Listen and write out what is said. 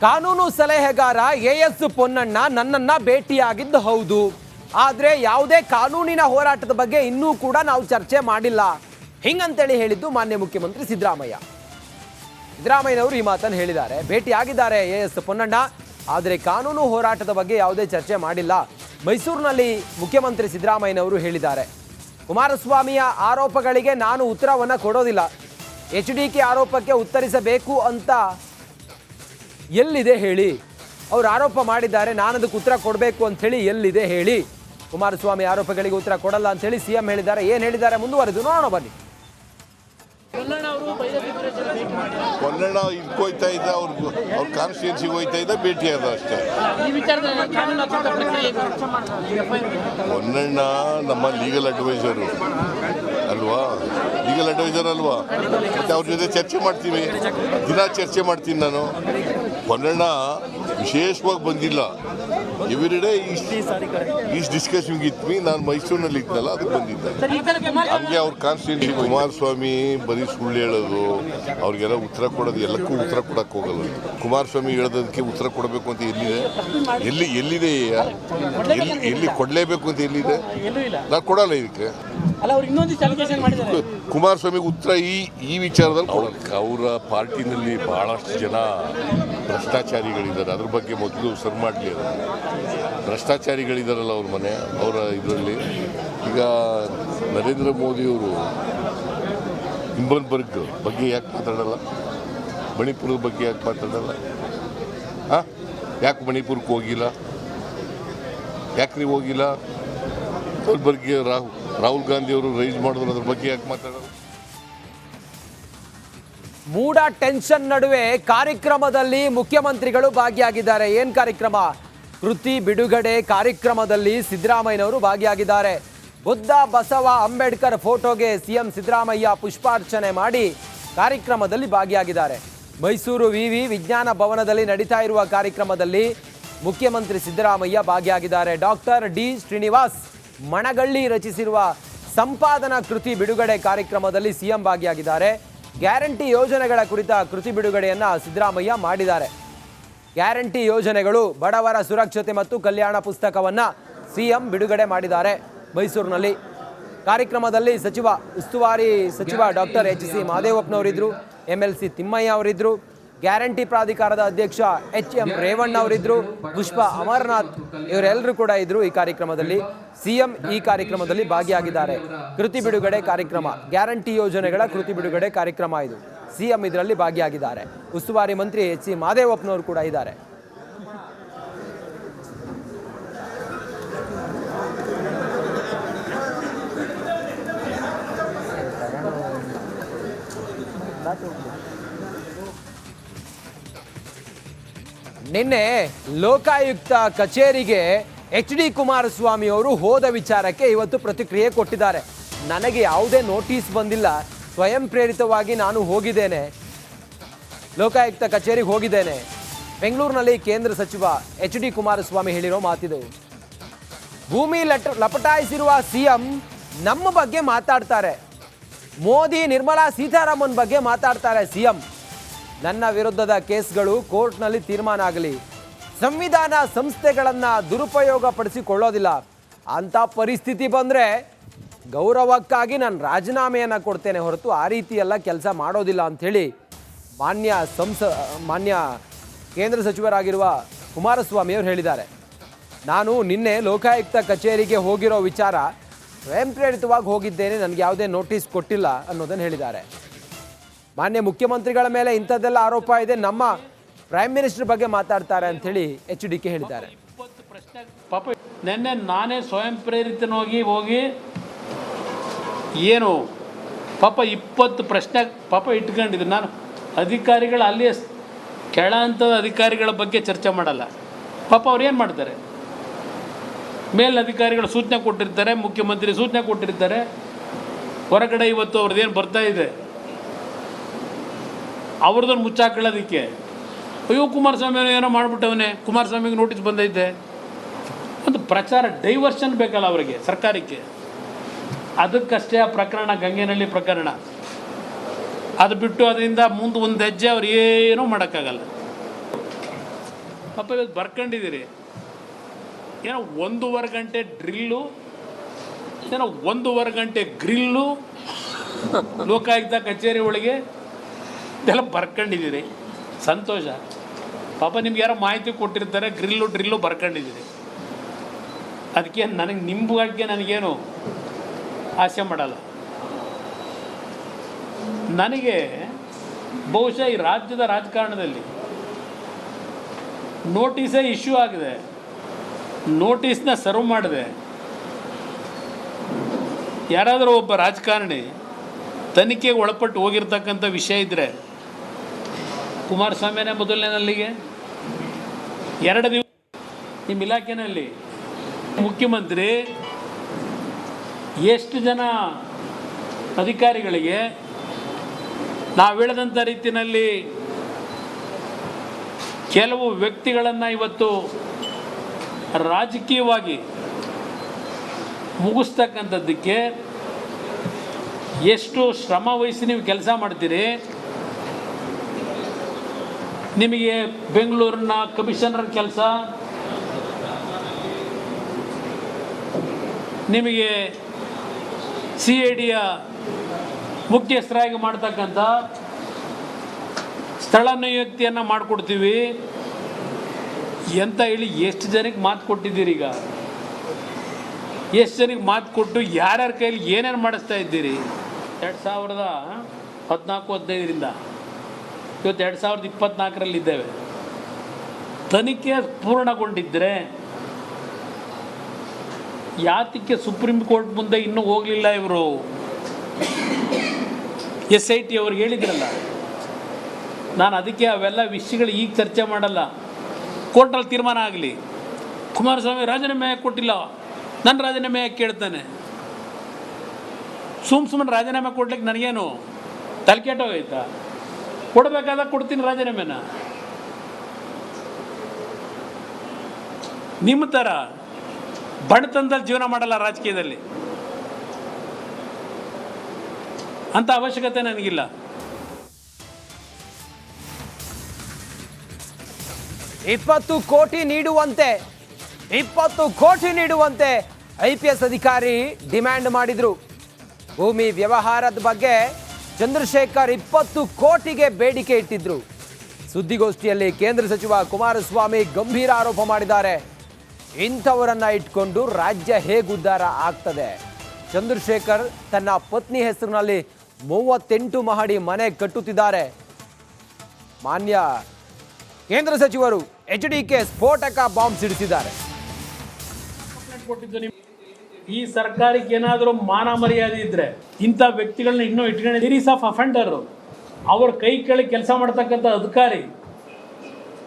ಕಾನೂನು ಸಲಹೆಗಾರ ಎಎಸ್ ಪೊನ್ನಣ್ಣ ನನ್ನನ್ನ ಭೇಟಿಯಾಗಿದ್ದು ಹೌದು. ಆದರೆ ಯಾವುದೇ ಕಾನೂನಿನ ಹೋರಾಟದ ಬಗ್ಗೆ ಇನ್ನೂ ಕೂಡ ನಾವು ಚರ್ಚೆ ಮಾಡಿಲ್ಲ ಹಿಂಗಂತೇಳಿ ಹೇಳಿದ್ದು ಮಾನ್ಯ ಮುಖ್ಯಮಂತ್ರಿ ಸಿದ್ದರಾಮಯ್ಯ. ಸಿದ್ದರಾಮಯ್ಯನವರು ಈ ಮಾತನ್ನು ಹೇಳಿದ್ದಾರೆ. ಭೇಟಿಯಾಗಿದ್ದಾರೆ ಎಎಸ್ ಪೊನ್ನಣ್ಣ, ಆದರೆ ಕಾನೂನು ಹೋರಾಟದ ಬಗ್ಗೆ ಯಾವುದೇ ಚರ್ಚೆ ಮಾಡಿಲ್ಲ. ಮೈಸೂರಿನಲ್ಲಿ ಮುಖ್ಯಮಂತ್ರಿ ಸಿದ್ದರಾಮಯ್ಯನವರು ಹೇಳಿದ್ದಾರೆ, ಕುಮಾರಸ್ವಾಮಿಯ ಆರೋಪಗಳಿಗೆ ನಾನು ಉತ್ತರವನ್ನು ಕೊಡೋದಿಲ್ಲ. HDK ಆರೋಪಕ್ಕೆ ಉತ್ತರಿಸಬೇಕು ಅಂತ ಎಲ್ಲಿದೆ ಹೇಳಿ? ಅವರು ಆರೋಪ ಮಾಡಿದ್ದಾರೆ, ನಾನು ಅದಕ್ಕೆ ಉತ್ತರ ಕೊಡಬೇಕು ಅಂಥೇಳಿ ಎಲ್ಲಿದೆ ಹೇಳಿ? ಕುಮಾರಸ್ವಾಮಿ ಆರೋಪಗಳಿಗೆ ಉತ್ತರ ಕೊಡಲ್ಲ ಅಂಥೇಳಿ CM ಹೇಳಿದ್ದಾರೆ. ಏನು ಹೇಳಿದ್ದಾರೆ ಮುಂದುವರೆದು ನೋಡೋಣ ಬನ್ನಿ. ಪೊನ್ನಣ್ಣ ಇದಕ್ಕೋಯ್ತಾ ಇದ್ದ, ಅವ್ರ ಕಾನ್ಸ್ಟಿಟ್ಯೂನ್ಸಿಗೆ ಹೋಯ್ತಾ ಇದ್ದ, ಭೇಟಿ ಆದ ಅಷ್ಟೇ. ಪೊನ್ನಣ್ಣ ನಮ್ಮ ಲೀಗಲ್ ಅಡ್ವೈಸರು ಅಲ್ವಾ, ಲೀಗಲ್ ಅಡ್ವೈಸರ್ ಅಲ್ವಾ, ಮತ್ತೆ ಅವ್ರ ಜೊತೆ ಚರ್ಚೆ ಮಾಡ್ತೀವಿ, ದಿನ ಚರ್ಚೆ ಮಾಡ್ತೀನಿ ನಾನು. ಪೊನ್ನಣ್ಣ ವಿಶೇಷವಾಗಿ ಬಂದಿಲ್ಲ, every day is discussing with me. ನಾನು ಮೈಸೂರಿನಲ್ಲಿ ಇದ್ನಲ್ಲ, ಅದಕ್ಕೆ ಬಂದಿದ್ದೆ. ಹಂಗೆ ಅವ್ರ ಕಾನ್ಸ್ಟಿಟ್ಯೂನ್ಸಿ ಕುಮಾರಸ್ವಾಮಿ ಬರೀ ಸುಳ್ಳು ಹೇಳೋದು, ಅವ್ರಿಗೆಲ್ಲ ಉತ್ತರ ಕೊಡೋದು, ಎಲ್ಲಕ್ಕೂ ಉತ್ತರ ಕೊಡಕ್ಕೆ ಹೋಗಲ್ಲ. ಕುಮಾರಸ್ವಾಮಿ ಹೇಳೋದಕ್ಕೆ ಉತ್ತರ ಕೊಡಬೇಕು ಅಂತ ಎಲ್ಲಿದೆ? ಎಲ್ಲಿದೆ? ಎಲ್ಲಿ ಕೊಡಲೇಬೇಕು ಅಂತ ಎಲ್ಲಿದೆ? ನಾನು ಕೊಡಲ್ಲ ಇದಕ್ಕೆ. ಕುಮಾರಸ್ವಾಮಿಗೆ ಉತ್ತರ ಈ ವಿಚಾರದಲ್ಲಿ ಅವರ ಪಾರ್ಟಿನಲ್ಲಿ ಬಹಳಷ್ಟು ಜನ ಭ್ರಷ್ಟಾಚಾರಿಗಳಿದ್ದಾರೆ. ಅದ್ರ ಬಗ್ಗೆ ಮೊದಲು ಸರ್ ಮಾಡಲಿ. ಅದು ಭ್ರಷ್ಟಾಚಾರಿಗಳಿದ್ದಾರಲ್ಲ ಅವ್ರ ಮನೆ, ಅವರ ಇದರಲ್ಲಿ. ಈಗ ನರೇಂದ್ರ ಮೋದಿಯವರು ಹಿಂಬನ್ಬರ್ಗ್ ಬಗ್ಗೆ ಯಾಕೆ ಮಾತಾಡಲ್ಲ? ಮಣಿಪುರದ ಬಗ್ಗೆ ಯಾಕೆ ಮಾತಾಡಲ್ಲ? ಯಾಕೆ ಮಣಿಪುರಕ್ಕೆ ಹೋಗಿಲ್ಲ? ಯಾಕೆ ನೀವು ಹೋಗಿಲ್ಲ? ಅದ್ರ ಬಗ್ಗೆ ರಾಹುಲ್ ಗಾಂಧಿ ಅವರು ರೈಸ್ ಮಾಡಿದ್ರು, ಅದ್ರ ಬಗ್ಗೆ ಯಾಕೆ ಮಾತಾಡೋದು? ಮೂಡ ಟೆನ್ಷನ್ ನಡುವೆ ಕಾರ್ಯಕ್ರಮದಲ್ಲಿ ಮುಖ್ಯಮಂತ್ರಿಗಳು ಭಾಗಿಯಾಗಿದ್ದಾರೆ. ಏನ್ ಕಾರ್ಯಕ್ರಮ? ಕೃತಿ ಬಿಡುಗಡೆ ಕಾರ್ಯಕ್ರಮದಲ್ಲಿ ಸಿದ್ದರಾಮಯ್ಯನವರು ಭಾಗಿಯಾಗಿದ್ದಾರೆ. ಬುದ್ಧ ಬಸವ ಅಂಬೇಡ್ಕರ್ ಫೋಟೋಗೆ CM ಸಿದ್ದರಾಮಯ್ಯ ಪುಷ್ಪಾರ್ಚನೆ ಮಾಡಿ ಕಾರ್ಯಕ್ರಮದಲ್ಲಿ ಭಾಗಿಯಾಗಿದ್ದಾರೆ. ಮೈಸೂರು ವಿವಿ ವಿಜ್ಞಾನ ಭವನದಲ್ಲಿ ನಡೀತಾ ಇರುವ ಕಾರ್ಯಕ್ರಮದಲ್ಲಿ ಮುಖ್ಯಮಂತ್ರಿ ಸಿದ್ದರಾಮಯ್ಯ ಭಾಗಿಯಾಗಿದ್ದಾರೆ. ಡಾಕ್ಟರ್ D ಶ್ರೀನಿವಾಸ್ ಮಣಗಳ್ಳಿ ರಚಿಸಿರುವ ಸಂಪಾದನಾ ಕೃತಿ ಬಿಡುಗಡೆ ಕಾರ್ಯಕ್ರಮದಲ್ಲಿ CM ಭಾಗಿಯಾಗಿದ್ದಾರೆ. ಗ್ಯಾರಂಟಿ ಯೋಜನೆಗಳ ಕುರಿತ ಕೃತಿ ಬಿಡುಗಡೆಯನ್ನು ಸಿದ್ದರಾಮಯ್ಯ ಮಾಡಿದ್ದಾರೆ. ಗ್ಯಾರಂಟಿ ಯೋಜನೆಗಳು, ಬಡವರ ಸುರಕ್ಷತೆ ಮತ್ತು ಕಲ್ಯಾಣ ಪುಸ್ತಕವನ್ನು CM ಬಿಡುಗಡೆ ಮಾಡಿದ್ದಾರೆ ಮೈಸೂರಿನಲ್ಲಿ. ಕಾರ್ಯಕ್ರಮದಲ್ಲಿ ಉಸ್ತುವಾರಿ ಸಚಿವ ಡಾಕ್ಟರ್ HC ಮಹದೇವಪ್ಪನವರಿದ್ದರು, MLC ತಿಮ್ಮಯ್ಯ ಅವರಿದ್ದರು, ಗ್ಯಾರಂಟಿ ಪ್ರಾಧಿಕಾರದ ಅಧ್ಯಕ್ಷ HM ರೇವಣ್ಣ ಅವರಿದ್ದರು, ಪುಷ್ಪ ಅಮರನಾಥ್ ಇವರೆಲ್ಲರೂ ಕೂಡ ಇದ್ರು ಈ ಕಾರ್ಯಕ್ರಮದಲ್ಲಿ. CM ಈ ಕಾರ್ಯಕ್ರಮದಲ್ಲಿ ಭಾಗಿಯಾಗಿದ್ದಾರೆ. ಕೃತಿ ಬಿಡುಗಡೆ ಕಾರ್ಯಕ್ರಮ, ಗ್ಯಾರಂಟಿ ಯೋಜನೆಗಳ ಕೃತಿ ಬಿಡುಗಡೆ ಕಾರ್ಯಕ್ರಮ ಇದು. CM ಇದರಲ್ಲಿ ಭಾಗಿಯಾಗಿದ್ದಾರೆ. ಉಸ್ತುವಾರಿ ಮಂತ್ರಿ HC ಮಹದೇವಪ್ಪನವರು ಕೂಡ ಇದ್ದಾರೆ. ನಿನ್ನೆ ಲೋಕಾಯುಕ್ತ ಕಚೇರಿಗೆ HD ಕುಮಾರಸ್ವಾಮಿ ಅವರು ಹೋದ ವಿಚಾರಕ್ಕೆ ಇವತ್ತು ಪ್ರತಿಕ್ರಿಯೆ ಕೊಟ್ಟಿದ್ದಾರೆ. ನನಗೆ ಯಾವುದೇ ನೋಟಿಸ್ ಬಂದಿಲ್ಲ, ಸ್ವಯಂ ಪ್ರೇರಿತವಾಗಿ ನಾನು ಹೋಗಿದ್ದೇನೆ, ಲೋಕಾಯುಕ್ತ ಕಚೇರಿಗೆ ಹೋಗಿದ್ದೇನೆ. ಬೆಂಗಳೂರಿನಲ್ಲಿ ಕೇಂದ್ರ ಸಚಿವ HD ಕುಮಾರಸ್ವಾಮಿ ಹೇಳಿರೋ ಮಾತಿದು. ಭೂಮಿ ಲಪಟಾಯಿಸಿರುವ CM ನಮ್ಮ ಬಗ್ಗೆ ಮಾತಾಡ್ತಾರೆ, ಮೋದಿ ನಿರ್ಮಲಾ ಸೀತಾರಾಮನ್ ಬಗ್ಗೆ ಮಾತಾಡ್ತಾರೆ CM. ನನ್ನ ವಿರುದ್ಧದ ಕೇಸ್ಗಳು ಕೋರ್ಟ್ನಲ್ಲಿ ತೀರ್ಮಾನ ಆಗಲಿ, ಸಂವಿಧಾನ ಸಂಸ್ಥೆಗಳನ್ನು ದುರುಪಯೋಗ ಪಡಿಸಿಕೊಳ್ಳೋದಿಲ್ಲ, ಅಂಥ ಪರಿಸ್ಥಿತಿ ಬಂದರೆ ಗೌರವಕ್ಕಾಗಿ ನಾನು ರಾಜೀನಾಮೆಯನ್ನು ಕೊಡ್ತೇನೆ ಹೊರತು ಆ ರೀತಿ ಎಲ್ಲ ಕೆಲಸ ಮಾಡೋದಿಲ್ಲ ಅಂಥೇಳಿ ಮಾನ್ಯ ಕೇಂದ್ರ ಸಚಿವರಾಗಿರುವ ಕುಮಾರಸ್ವಾಮಿ ಅವರು ಹೇಳಿದ್ದಾರೆ. ನಾನು ನಿನ್ನೆ ಲೋಕಾಯುಕ್ತ ಕಚೇರಿಗೆ ಹೋಗಿರೋ ವಿಚಾರ ಸ್ವಯಂ ಪ್ರೇರಿತವಾಗಿ ಹೋಗಿದ್ದೇನೆ, ನನಗೆ ಯಾವುದೇ ನೋಟಿಸ್ ಕೊಟ್ಟಿಲ್ಲ ಅನ್ನೋದನ್ನು ಹೇಳಿದ್ದಾರೆ. ಮಾನ್ಯ ಮುಖ್ಯಮಂತ್ರಿಗಳ ಮೇಲೆ ಇಂಥದ್ದೆಲ್ಲ ಆರೋಪ ಇದೆ, ನಮ್ಮ ಪ್ರೈಮ್ ಮಿನಿಸ್ಟರ್ ಬಗ್ಗೆ ಮಾತಾಡ್ತಾರೆ ಅಂಥೇಳಿ HDK ಹೇಳಿದ್ದಾರೆ. ಪಾಪ ನಿನ್ನೆ ನಾನೇ ಸ್ವಯಂ ಪ್ರೇರಿತನಾಗಿ ಹೋಗಿ ಏನು ಪಾಪ 20 ಪ್ರಶ್ನೆ ಪಾಪ ಇಟ್ಕೊಂಡಿದ್ದೀನಿ ನಾನು. ಅಧಿಕಾರಿಗಳು ಅಲ್ಲಿ ಕೆಳ ಹಂತದ ಅಧಿಕಾರಿಗಳ ಬಗ್ಗೆ ಚರ್ಚೆ ಮಾಡಲ್ಲ. ಪಾಪ ಅವ್ರು ಏನು ಮಾಡ್ತಾರೆ? ಮೇಲಧಿಕಾರಿಗಳು ಸೂಚನೆ ಕೊಟ್ಟಿರ್ತಾರೆ, ಮುಖ್ಯಮಂತ್ರಿ ಸೂಚನೆ ಕೊಟ್ಟಿರ್ತಾರೆ. ಹೊರಗಡೆ ಇವತ್ತು ಅವ್ರದ್ದೇನು ಬರ್ತಾ ಇದೆ ಅವ್ರದ್ದನ್ನು ಮುಚ್ಚಾಕೊಳ್ಳೋದಕ್ಕೆ, ಅಯ್ಯೋ ಕುಮಾರಸ್ವಾಮಿ ಏನೋ ಮಾಡಿಬಿಟ್ಟವನೇ, ಕುಮಾರಸ್ವಾಮಿಗೆ ನೋಟಿಸ್ ಬಂದೈತೆ, ಒಂದು ಪ್ರಚಾರ ಡೈವರ್ಷನ್ ಬೇಕಲ್ಲ ಅವರಿಗೆ, ಸರ್ಕಾರಕ್ಕೆ. ಅದಕ್ಕಷ್ಟೇ ಆ ಪ್ರಕರಣ, ಗಂಗೆನಹಳ್ಳಿ ಪ್ರಕರಣ. ಅದು ಬಿಟ್ಟು ಅದರಿಂದ ಮುಂದೆ ಒಂದು ಹೆಜ್ಜೆ ಅವ್ರು ಏನೂ ಮಾಡೋಕ್ಕಾಗಲ್ಲ. ಪಾಪ ಇವತ್ತು ಬರ್ಕೊಂಡಿದ್ದೀರಿ. ಏನೋ 1.5 ಗಂಟೆ ಡ್ರಿಲ್ಲು, ಏನೋ 1.5 ಗಂಟೆ ಗ್ರಿಲ್ಲು ಲೋಕಾಯುಕ್ತ ಕಚೇರಿ ಒಳಗೆ ಇದೆಲ್ಲ ಬರ್ಕೊಂಡಿದ್ದೀರಿ. ಸಂತೋಷ. ಪಾಪ ನಿಮ್ಗೆ ಯಾರೋ ಮಾಹಿತಿ ಕೊಟ್ಟಿರ್ತಾರೆ, ಡ್ರಿಲ್ಲು ಬರ್ಕೊಂಡಿದ್ದೀರಿ. ಅದಕ್ಕೆ ನನಗೆ ನಿಮ್ಮ ಬಗ್ಗೆ ನನಗೇನು ಆಸೆ ಮಾಡಲ್ಲ. ನನಗೆ ಬಹುಶಃ ಈ ರಾಜ್ಯದ ರಾಜಕಾರಣದಲ್ಲಿ ನೋಟಿಸೇ ಇಶ್ಯೂ ಆಗಿದೆ, ನೋಟಿಸ್ನ ಸರ್ವ್ ಮಾಡಿದೆ. ಯಾರಾದರೂ ಒಬ್ಬ ರಾಜಕಾರಣಿ ತನಿಖೆಗೆ ಒಳಪಟ್ಟು ಹೋಗಿರ್ತಕ್ಕಂಥ ವಿಷಯ ಇದ್ದರೆ ಕುಮಾರಸ್ವಾಮಿನೇ ಮೊದಲನೇನಲ್ಲಿಗೆ. 2 ದಿವಸ ನಿಮ್ಮ ಇಲಾಖೆಯಲ್ಲಿ ಮುಖ್ಯಮಂತ್ರಿ ಎಷ್ಟು ಜನ ಅಧಿಕಾರಿಗಳಿಗೆ ನಾವು ಹೇಳಿದಂಥ ರೀತಿಯಲ್ಲಿ ಕೆಲವು ವ್ಯಕ್ತಿಗಳನ್ನು ಇವತ್ತು ರಾಜಕೀಯವಾಗಿ ಮುಗಿಸ್ತಕ್ಕಂಥದ್ದಕ್ಕೆ ಎಷ್ಟು ಶ್ರಮ ವಹಿಸಿ ನೀವು ಕೆಲಸ ಮಾಡ್ತೀರಿ. ನಿಮಗೆ ಬೆಂಗಳೂರಿನ ಕಮಿಷನರ್ ಕೆಲಸ, ನಿಮಗೆ CIDಯ ಮುಖ್ಯಸ್ಥರಾಗಿ ಮಾಡ್ತಕ್ಕಂಥ ಸ್ಥಳ ನಿಯುಕ್ತಿಯನ್ನು ಮಾಡಿಕೊಡ್ತೀವಿ ಅಂತ ಹೇಳಿ ಎಷ್ಟು ಜನಕ್ಕೆ ಮಾತು ಕೊಟ್ಟಿದ್ದೀರಿ? ಈಗ ಎಷ್ಟು ಜನಕ್ಕೆ ಮಾತು ಕೊಟ್ಟು ಯಾರ್ಯಾರ ಕೈಲಿ ಏನೇನು ಮಾಡಿಸ್ತಾ ಇದ್ದೀರಿ? 2014-15ರಿಂದ ಇವತ್ತು 2024ರಲ್ಲಿದ್ದೇವೆ. ತನಿಖೆ ಪೂರ್ಣಗೊಂಡಿದ್ದರೆ ಯಾತಕ್ಕೆ ಸುಪ್ರೀಂ ಕೋರ್ಟ್ ಮುಂದೆ ಇನ್ನೂ ಹೋಗಲಿಲ್ಲ ಇವರು? SIT ಅವ್ರಿಗೆ ಹೇಳಿದ್ರಲ್ಲ. ನಾನು ಅದಕ್ಕೆ ಅವೆಲ್ಲ ವಿಷಯಗಳು ಈಗ ಚರ್ಚೆ ಮಾಡಲ್ಲ. ಕೋರ್ಟಲ್ಲಿ ತೀರ್ಮಾನ ಆಗಲಿ. ಕುಮಾರಸ್ವಾಮಿ ರಾಜೀನಾಮೆ ಯಾಕೆ ಕೊಟ್ಟಿಲ್ಲ, ನನ್ನ ರಾಜೀನಾಮೆ ಯಾಕೆ ಕೇಳ್ತಾನೆ? ಸುಮ್ಮನೆ ರಾಜೀನಾಮೆ ಕೊಡ್ಲಿಕ್ಕೆ ನನಗೇನು ತಲೆ ಕೆಟ್ಟೋಗೈತಾ? ಕೊಡಬೇಕಾದಾಗ ಕೊಡ್ತೀನಿ ರಾಜೀನಾಮೆನ. ನಿಮ್ಮ ಥರ ಬಡತನದಲ್ಲಿ ಜೀವನ ಮಾಡಲ್ಲ ರಾಜಕೀಯದಲ್ಲಿ, ಅಂಥ ಅವಶ್ಯಕತೆ ನನಗಿಲ್ಲ. $20 ಕೋಟಿ ನೀಡುವಂತೆ IPS ಅಧಿಕಾರಿ ಡಿಮ್ಯಾಂಡ್ ಮಾಡಿದ್ರು. ಭೂಮಿ ವ್ಯವಹಾರದ ಬಗ್ಗೆ ಚಂದ್ರಶೇಖರ್ 20 ಕೋಟಿಗೆ ಬೇಡಿಕೆ ಇಟ್ಟಿದ್ರು. ಸುದ್ದಿಗೋಷ್ಠಿಯಲ್ಲಿ ಕೇಂದ್ರ ಸಚಿವ ಕುಮಾರಸ್ವಾಮಿ ಗಂಭೀರ ಆರೋಪ ಮಾಡಿದ್ದಾರೆ. ಇಂಥವರನ್ನ ಇಟ್ಕೊಂಡು ರಾಜ್ಯ ಹೇಗೆ ಉದ್ಧಾರ ಆಗ್ತದೆ? ಚಂದ್ರಶೇಖರ್ ತನ್ನ ಪತ್ನಿ ಹೆಸರಿನಲ್ಲಿ 38 ಮಹಡಿ ಮನೆ ಕಟ್ಟುತ್ತಿದ್ದಾರೆ. ಮಾನ್ಯ ಕೇಂದ್ರ ಸಚಿವರು HDK ಸ್ಫೋಟಕ ಬಾಂಬ್ ಸಿಡಿಸಿದ್ದಾರೆ. ಈ ಸರ್ಕಾರಕ್ಕೆ ಏನಾದರೂ ಮಾನ ಮರ್ಯಾದೆ ಇದ್ರೆ ಇಂಥ ವ್ಯಕ್ತಿಗಳನ್ನ ಇನ್ನೂ ಇಟ್ಕೊಂಡು ಸೀರೀಸ್ ಆಫ್ ಅಫೆಂಡರ್ ಅವ್ರ ಕೈ ಕೆಳಗೆ ಕೆಲಸ ಮಾಡ್ತಕ್ಕಂಥ ಅಧಿಕಾರಿ